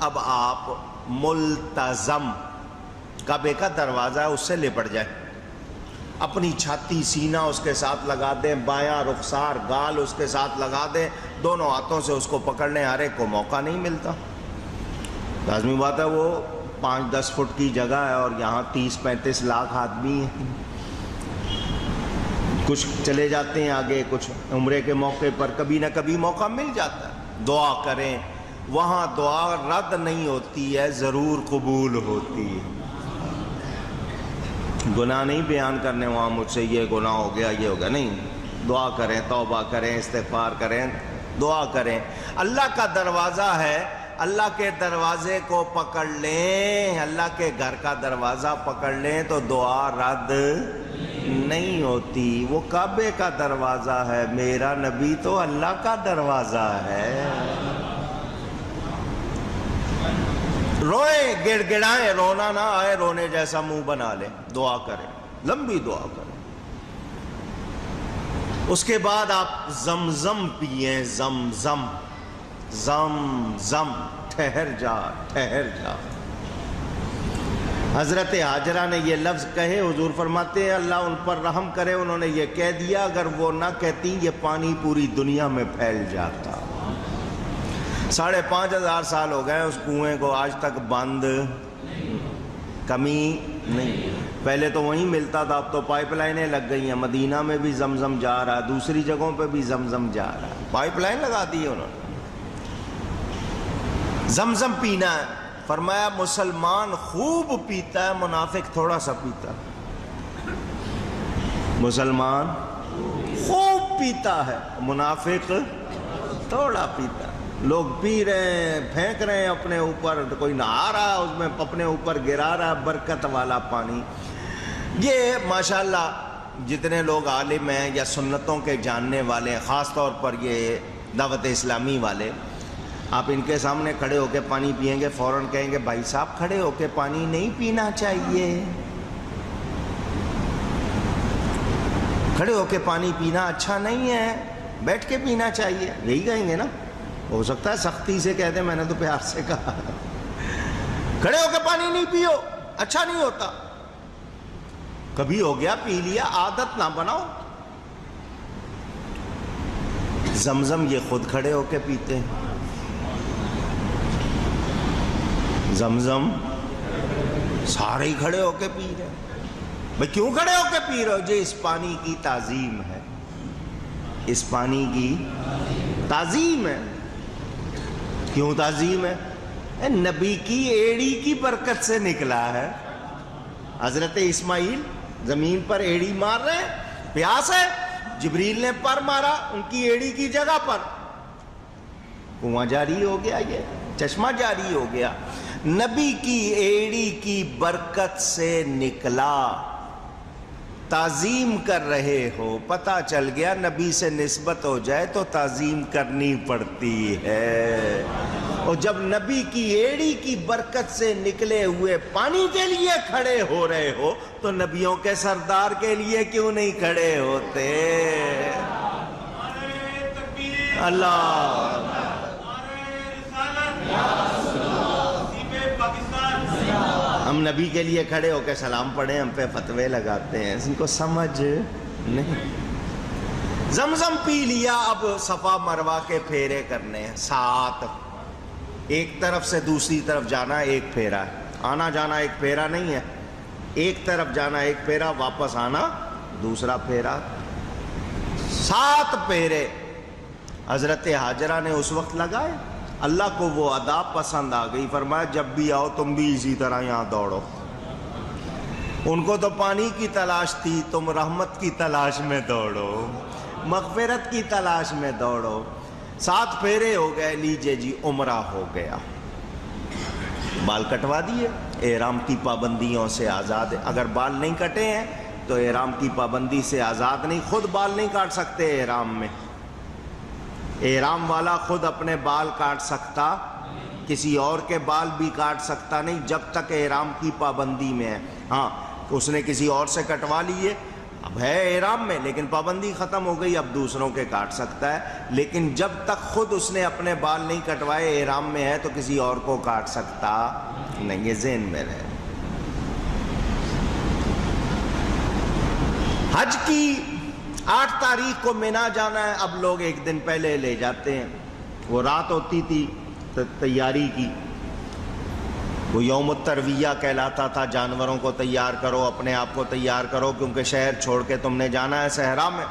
اب آپ ملتزم کعبے کا دروازہ ہے اس سے لپٹ جائیں، اپنی چھاتی سینہ اس کے ساتھ لگا دیں، بایاں رخسار گال اس کے ساتھ لگا دیں، دونوں ہاتھوں سے اس کو پکڑ لیں۔ ہر ایک کو موقع نہیں ملتا، لازمی بات ہے وہ 5-10 فٹ کی جگہ ہے اور یہاں 30-35 لاکھ آدمی ہیں، کچھ چلے جاتے ہیں آگے، کچھ عمرے کے موقع پر کبھی نہ کبھی موقع مل جاتا ہے۔ دعا کریں، وہاں دعا رد نہیں ہوتی ہے، ضرور قبول ہوتی ہے۔ گناہ نہیں بیان کرنے وہاں مجھ سے یہ گناہ ہو گیا یہ ہو گیا، نہیں، دعا کریں، توبہ کریں، استغفار کریں، دعا کریں۔ اللہ کا دروازہ ہے، اللہ کے دروازے کو پکڑ لیں، اللہ کے گھر کا دروازہ پکڑ لیں تو دعا رد نہیں ہوتی۔ وہ کعبے کا دروازہ ہے، میرا نبی تو اللہ کا دروازہ ہے۔ روئیں، گڑ گڑائیں، رونا نہ آئے، رونے جیسا منہ بنا لیں، دعا کریں، لمبی دعا کریں۔ اس کے بعد آپ زمزم پئیں، زمزم، زمزم، ٹھہر جا ٹھہر جا۔ حضرت حاجرہ نے یہ لفظ کہے، حضور فرماتے ہیں اللہ ان پر رحم کرے، انہوں نے یہ کہہ دیا، اگر وہ نہ کہتی یہ پانی پوری دنیا میں پھیل جاتا۔ 5,500 سال ہو گئے اس کنویں کو، آج تک بند، کمی نہیں۔ پہلے تو وہیں ملتا تھا، اب تو پائپ لائنیں لگ گئی ہیں، مدینہ میں بھی زمزم جا رہا ہے، دوسری جگہوں پہ بھی زمزم جا رہا ہے، پائپ لائن لگا دی ہے انہوں نے۔ زمزم پینا ہے، فرمایا مسلمان خوب پیتا ہے، منافق تھوڑا سا پیتا ہے۔ مسلمان خوب پیتا ہے، منافق تھوڑا پیتا ہے۔ لوگ پی رہے ہیں، پھینک رہے ہیں اپنے اوپر، کوئی نہا رہا ہے اس میں اپنے اوپر گرا رہا ہے برکت والا پانی۔ یہ ماشاءاللہ جتنے لوگ عالم ہیں یا سنتوں کے جاننے والے ہیں، خاص طور پر یہ دعوت اسلامی والے، آپ ان کے سامنے کھڑے ہو کے پانی پئیں گے فوراً کہیں گے بھائی صاحب کھڑے ہو کے پانی نہیں پینا چاہیے، کھڑے ہو کے پانی پینا اچھا نہیں ہے، بیٹھ کے پینا چاہیے، یہی کہیں گے نا؟ ہو سکتا ہے سختی سے کہہ دیں، میں نے تو پیار سے کہا کھڑے ہو کے پانی نہیں پیو، اچھا نہیں ہوتا۔ کبھی ہو گیا پی لیا، عادت نہ بناؤ۔ زمزم یہ خود کھڑے ہو کے پیتے ہیں، زمزم سارے ہی کھڑے ہو کے پی رہے ہیں۔ بھئی کیوں کھڑے ہو کے پی رہے ہو؟ جی اس پانی کی تعظیم ہے، اس پانی کی تعظیم ہے۔ کیوں تعظیم ہے؟ نبی کی ایڑی کی برکت سے نکلا ہے۔ حضرت اسماعیل زمین پر ایڑی مار رہے ہیں، پیاس ہے، جبریل نے پر مارا ان کی ایڑی کی جگہ پر، کنواں جاری ہو گیا، یہ چشمہ جاری ہو گیا، نبی کی ایڑی کی برکت سے نکلا۔ تعظیم کر رہے ہو، پتہ چل گیا نبی سے نسبت ہو جائے تو تعظیم کرنی پڑتی ہے۔ اور جب نبی کی ایڑی کی برکت سے نکلے ہوئے پانی کے لیے کھڑے ہو رہے ہو تو نبیوں کے سردار کے لیے کیوں نہیں کھڑے ہوتے؟ اللہ ہم نبی کے لیے کھڑے ہو کے سلام پڑھیں، ہم پہ فتوے لگاتے ہیں، ان کو سمجھ نہیں۔ زمزم پی لیا، اب صفا مروہ کے پھیرے کرنے ہیں 7، ایک طرف سے دوسری طرف جانا ایک پھیرا ہے، آنا جانا ایک پھیرا نہیں ہے، ایک طرف جانا ایک پھیرا، واپس آنا دوسرا پھیرا، 7 پھیرے حضرت حاجرہ نے اس وقت لگائے۔ اللہ کو وہ ادا پسند آ گئی، فرمایا جب بھی آؤ تم بھی اسی طرح یہاں دوڑو۔ ان کو تو پانی کی تلاش تھی، تم رحمت کی تلاش میں دوڑو، مغفرت کی تلاش میں دوڑو۔ 7 پھیرے ہو گئے، لیجئے جی عمرہ ہو گیا، بال کٹوا دیے، احرام کی پابندیوں سے آزاد ہے۔ اگر بال نہیں کٹے ہیں تو احرام کی پابندی سے آزاد نہیں، خود بال نہیں کاٹ سکتے احرام میں، احرام والا خود اپنے بال کاٹ سکتا، کسی اور کے بال بھی کاٹ سکتا نہیں جب تک احرام کی پابندی میں ہے۔ ہاں اس نے کسی اور سے کٹوا لیے، اب ہے احرام میں لیکن پابندی ختم ہو گئی، اب دوسروں کے کاٹ سکتا ہے، لیکن جب تک خود اس نے اپنے بال نہیں کٹوائے احرام میں ہے تو کسی اور کو کاٹ سکتا نہیں، یہ ذہن میں رہے۔ حج کی 8 تاریخ کو مینا جانا ہے، اب لوگ ایک دن پہلے لے جاتے ہیں، وہ رات ہوتی تھی تیاری کی، وہ یوم الترویہ کہلاتا تھا، جانوروں کو تیار کرو، اپنے آپ کو تیار کرو، کیونکہ شہر چھوڑ کے تم نے جانا ہے صحرا میں۔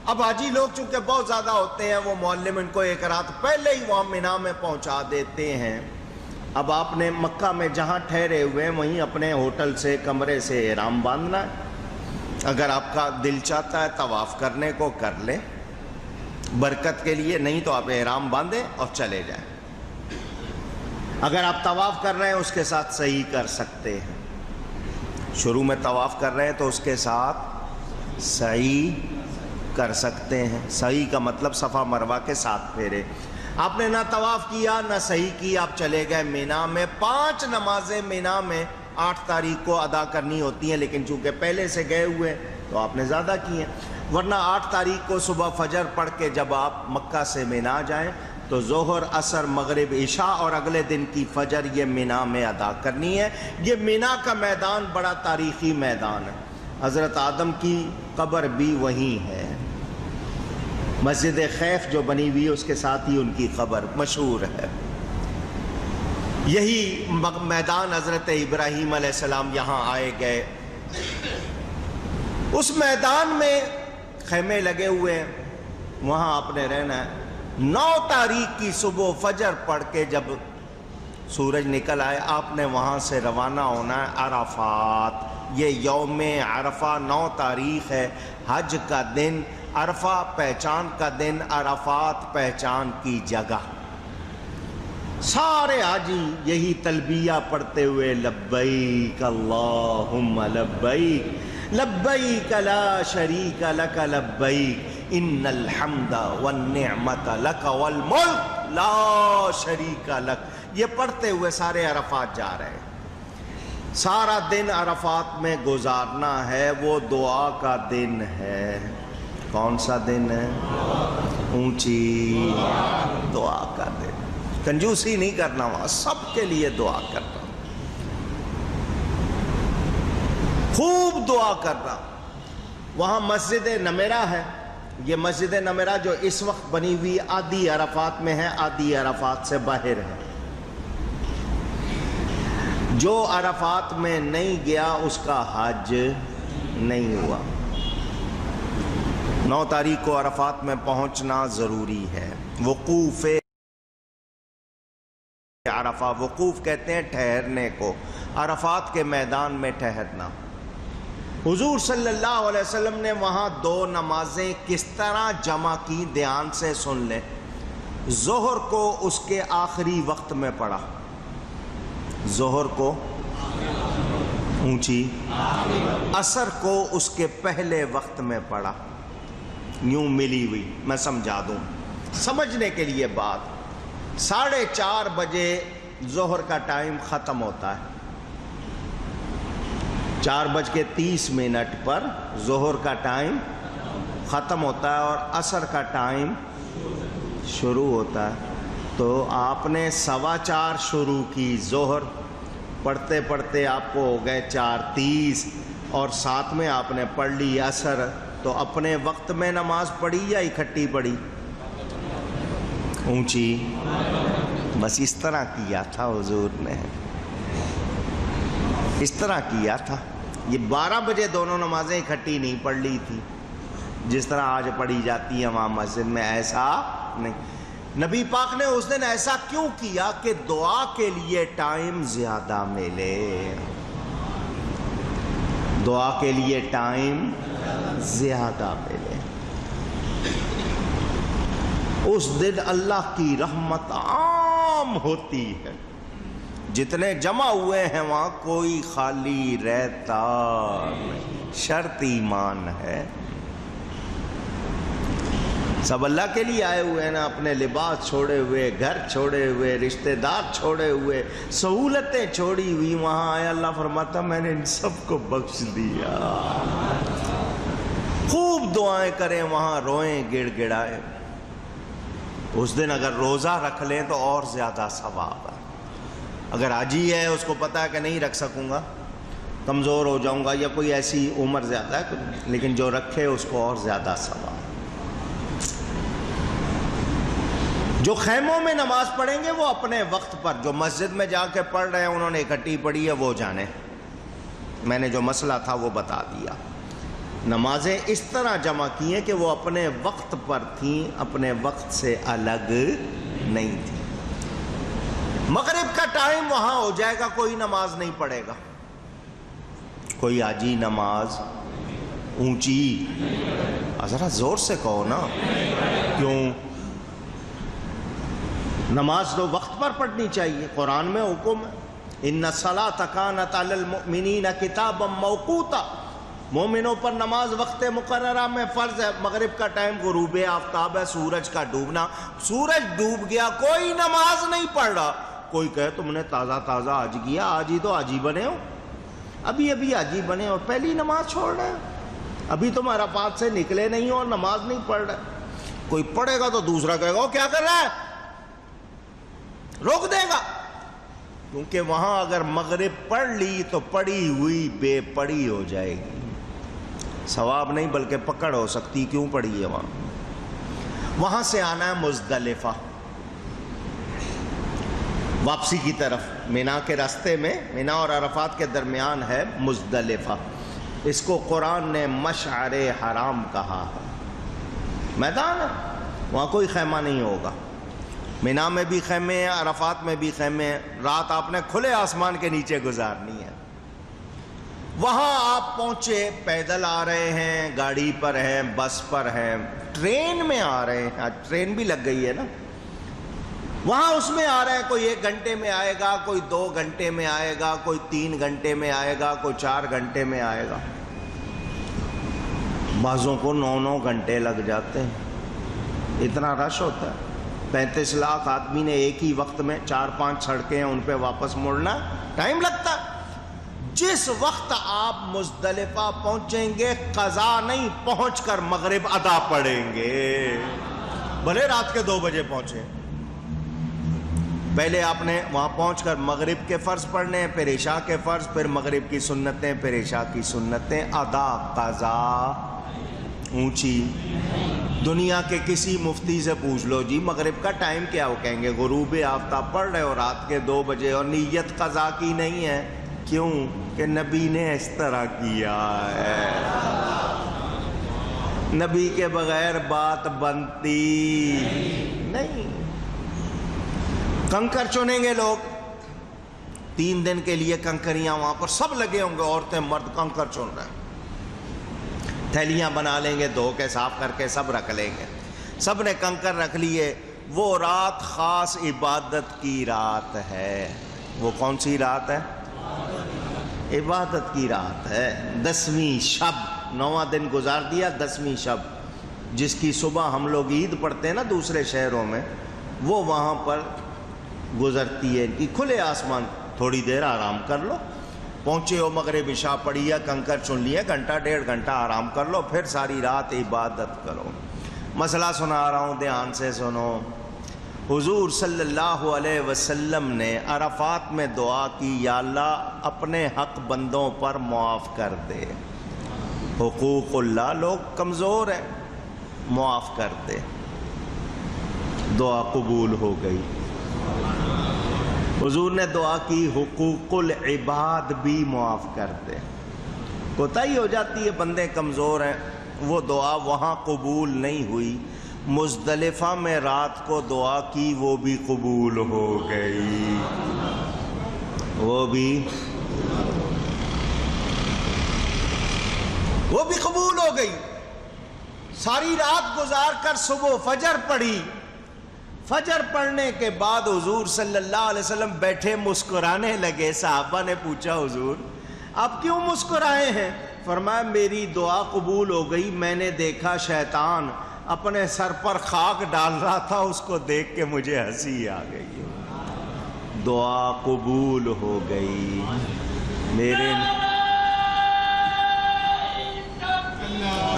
اب حاجی لوگ چونکہ بہت زیادہ ہوتے ہیں، وہ معلم ان کو ایک رات پہلے ہی وہاں مینا میں پہنچا دیتے ہیں۔ اب آپ نے مکہ میں جہاں ٹھہرے ہوئے ہیں وہیں اپنے ہوٹل سے کمرے سے احرام باندھنا ہے، اگر آپ کا دل چاہتا ہے طواف کرنے کو کر لیں برکت کے لیے، نہیں تو آپ احرام باندھیں اور چلے جائیں۔ اگر آپ طواف کر رہے ہیں اس کے ساتھ صحیح کر سکتے ہیں، شروع میں طواف کر رہے ہیں تو اس کے ساتھ صحیح کر سکتے ہیں۔ صحیح کا مطلب صفا مروہ کے 7 پھیرے۔ آپ نے نہ طواف کیا نہ صحیح کی، آپ چلے گئے مینا میں۔ 5 نمازیں مینا میں 8 تاریخ کو ادا کرنی ہوتی ہیں، لیکن چونکہ پہلے سے گئے ہوئے تو آپ نے زیادہ کی ہیں، ورنہ 8 تاریخ کو صبح فجر پڑھ کے جب آپ مکہ سے مینا جائیں تو ظہر، عصر، مغرب، عشاء اور اگلے دن کی فجر یہ مینا میں ادا کرنی ہے۔ یہ مینا کا میدان بڑا تاریخی میدان ہے، حضرت آدم کی قبر بھی وہیں ہے، مسجد خیف جو بنی ہوئی اس کے ساتھ ہی ان کی قبر مشہور ہے۔ یہی میدان حضرت ابراہیم علیہ السلام یہاں آئے گئے، اس میدان میں خیمے لگے ہوئے ہیں، وہاں آپ نے رہنا ہے۔ 9 تاریخ کی صبح فجر پڑھ کے جب سورج نکل آئے آپ نے وہاں سے روانہ ہونا ہے عرفات۔ یہ یوم عرفہ 9 تاریخ ہے، حج کا دن، عرفہ پہچان کا دن، عرفات پہچان کی جگہ۔ سارے حاجی یہی تلبیہ پڑھتے ہوئے لبیک اللہم لبیک لبیک لا شریک لک لبیک ان الحمد والنعمت لک والملک لا شریک لک، یہ پڑھتے ہوئے سارے عرفات جا رہے ہیں۔ سارا دن عرفات میں گزارنا ہے، وہ دعا کا دن ہے۔ کون سا دن ہے؟ اونچی دعا کا دن، کنجوسی نہیں کرنا، وہاں سب کے لیے دعا کرنا، خوب دعا کرنا۔ وہاں مسجد نمیرہ ہے، یہ مسجد نمیرہ جو اس وقت بنی ہوئی آدھی عرفات میں ہے، آدھی عرفات سے باہر ہے۔ جو عرفات میں نہیں گیا اس کا حج نہیں ہوا۔ 9 تاریخ کو عرفات میں پہنچنا ضروری ہے۔ وقوف عرفہ، وقوف کہتے ہیں ٹھہرنے کو، عرفات کے میدان میں ٹھہرنا۔ حضور صلی اللہ علیہ وسلم نے وہاں 2 نمازیں کس طرح جمع کی، دھیان سے سن لیں۔ ظہر کو اس کے آخری وقت میں پڑھا، ظہر کو اونچی، عصر کو اس کے پہلے وقت میں پڑھا، یوں ملی ہوئی، میں سمجھا دوں سمجھنے کے لیے بات۔ 4:30 بجے ظہر کا ٹائم ختم ہوتا ہے، 4:30 پر ظہر کا ٹائم ختم ہوتا ہے اور عصر کا ٹائم شروع ہوتا ہے۔ تو آپ نے 4:15 شروع کی ظہر، پڑھتے پڑھتے آپ کو ہو گئے 4:30، اور ساتھ میں آپ نے پڑھ لی عصر۔ تو اپنے وقت میں نماز پڑھی یا اکٹھی پڑھی؟ اونچی، بس اس طرح کیا تھا حضور نے، اس طرح کیا تھا۔ یہ 12 بجے دونوں نمازیں اکٹھی نہیں پڑھ لی تھی جس طرح آج پڑھی جاتی ہے وہاں مسجد میں، ایسا نہیں۔ نبی پاک نے اس دن ایسا کیوں کیا کہ دعا کے لیے ٹائم زیادہ ملے، دعا کے لیے ٹائم زیادہ ملے۔ اس دن اللہ کی رحمت عام ہوتی ہے، جتنے جمع ہوئے ہیں وہاں کوئی خالی رہتا نہیں، شرط ایمان ہے۔ سب اللہ کے لیے آئے ہوئے ہیں نا، اپنے لباس چھوڑے ہوئے، گھر چھوڑے ہوئے، رشتہ دار چھوڑے ہوئے، سہولتیں چھوڑی ہوئی، وہاں آیا اللہ فرماتا میں نے ان سب کو بخش دیا۔ خوب دعائیں کریں، وہاں روئیں گڑ گڑائیں. اس دن اگر روزہ رکھ لیں تو اور زیادہ ثواب ہے. اگر حاجی ہے، اس کو پتا ہے کہ نہیں رکھ سکوں گا، کمزور ہو جاؤں گا، یا کوئی ایسی عمر زیادہ ہے، لیکن جو رکھے اس کو اور زیادہ ثواب. جو خیموں میں نماز پڑھیں گے وہ اپنے وقت پر، جو مسجد میں جا کے پڑھ رہے ہیں انہوں نے اکٹھی پڑھی ہے وہ جانے. میں نے جو مسئلہ تھا وہ بتا دیا. نمازیں اس طرح جمع کی ہیں کہ وہ اپنے وقت پر تھیں، اپنے وقت سے الگ نہیں تھیں. مغرب کا ٹائم وہاں ہو جائے گا، کوئی نماز نہیں پڑھے گا. کوئی حاجی نماز اونچی، ذرا زور سے کہو نا. کیوں؟ نماز تو وقت پر پڑھنی چاہیے. قرآن میں حکم ہے ان الصلاۃ کانت علی المؤمنین کتابا موقوتا، مومنوں پر نماز وقت مقررہ میں فرض ہے. مغرب کا ٹائم غروب آفتاب ہے، سورج کا ڈوبنا. سورج ڈوب گیا، کوئی نماز نہیں پڑھ رہا. کوئی کہے تم نے تازہ تازہ حج کیا، آج ہی تو حاجی بنے ہو، ابھی ابھی حاجی بنے اور پہلی نماز چھوڑ رہے ہیں، ابھی تم عرفات سے نکلے نہیں ہو اور نماز نہیں پڑھ رہے. کوئی پڑھے گا تو دوسرا کہے گا وہ کیا کر رہا ہے، روک دے گا. کیونکہ وہاں اگر مغرب پڑھ لی تو پڑھی ہوئی بے پڑھی ہو جائے گی. ثواب نہیں بلکہ پکڑ ہو سکتی. کیوں پڑھی ہے وہاں سے آنا ہے مزدلفہ، واپسی کی طرف. مینا کے راستے میں، مینا اور عرفات کے درمیان ہے مزدلفہ. اس کو قرآن نے مشعر حرام کہا ہے. میدان ہے، وہاں کوئی خیمہ نہیں ہوگا. مینا میں بھی خیمے ہیں، عرفات میں بھی خیمے ہیں. رات آپ نے کھلے آسمان کے نیچے گزارنی ہے. وہاں آپ پہنچے، پیدل آ رہے ہیں، گاڑی پر ہیں، بس پر ہیں، ٹرین میں آ رہے ہیں. آج ٹرین بھی لگ گئی ہے نا. وہاں اس میں آ رہے ہیں، کوئی 1 گھنٹے میں آئے گا، کوئی 2 گھنٹے میں آئے گا، کوئی 3 گھنٹے میں آئے گا، کوئی 4 گھنٹے میں آئے گا. بعضوں کو 9 گھنٹے لگ جاتے ہیں، اتنا رش ہوتا ہے. 35 لاکھ آدمی نے ایک ہی وقت میں 4-5 سڑکیں ہیں ان پہ واپس مڑنا، ٹائم لگتا ہے. جس وقت آپ مزدلفہ پہنچیں گے قضا نہیں، پہنچ کر مغرب ادا پڑھیں گے، بھلے رات کے 2 بجے پہنچے. پہلے آپ نے وہاں پہنچ کر مغرب کے فرض پڑھنے، پھر عشاء کے فرض، پھر مغرب کی سنتیں، پھر عشاء کی سنتیں. ادا قضا اونچی. دنیا کے کسی مفتی سے پوچھ لو جی مغرب کا ٹائم کیا، وہ کہیں گے غروب آفتاب پڑھ رہے ہو رات کے 2 بجے، اور نیت قضا کی نہیں ہے. کیوں؟ کہ نبی نے اس طرح کیا ہے. نبی کے بغیر بات بنتی نہیں. کنکر چنیں گے لوگ 3 دن کے لیے، کنکریاں وہاں پر سب لگے ہوں گے، عورتیں مرد کنکر چن رہے ہیں. تھیلیاں بنا لیں گے، دھو کے صاف کر کے سب رکھ لیں گے. سب نے کنکر رکھ لیے. وہ رات خاص عبادت کی رات ہے. وہ کون سی رات ہے؟ عبادت کی رات ہے. 10ویں شب، 9واں دن گزار دیا، 10ویں شب جس کی صبح ہم لوگ عید پڑھتے ہیں نا دوسرے شہروں میں، وہ وہاں پر گزرتی ہے. ان کی کھلے آسمان، تھوڑی دیر آرام کر لو. پہنچے ہو مغرب عشاء پڑھی ہے، کنکر چن لیے، 1-1.5 گھنٹہ آرام کر لو، پھر ساری رات عبادت کرو. مسئلہ سنا رہا ہوں، دھیان سے سنو. حضور صلی اللہ علیہ وسلم نے عرفات میں دعا کی، یا اللہ اپنے حق بندوں پر معاف کر دے. حقوق اللہ، لوگ کمزور ہیں، معاف کر دے. دعا قبول ہو گئی. حضور نے دعا کی حقوق العباد بھی معاف کر دے. کوتاہی ہو جاتی ہے، بندے کمزور ہیں. وہ دعا وہاں قبول نہیں ہوئی. مزدلفہ میں رات کو دعا کی، وہ بھی قبول ہو گئی. وہ بھی قبول ہو گئی. ساری رات گزار کر صبح فجر پڑھی. فجر پڑھنے کے بعد حضور صلی اللہ علیہ وسلم بیٹھے مسکرانے لگے. صحابہ نے پوچھا حضور آپ کیوں مسکرائے ہیں؟ فرمایا میری دعا قبول ہو گئی. میں نے دیکھا شیطان اپنے سر پر خاک ڈال رہا تھا، اس کو دیکھ کے مجھے ہنسی آ گئی. دعا قبول ہو گئی. میرے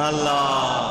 اللہ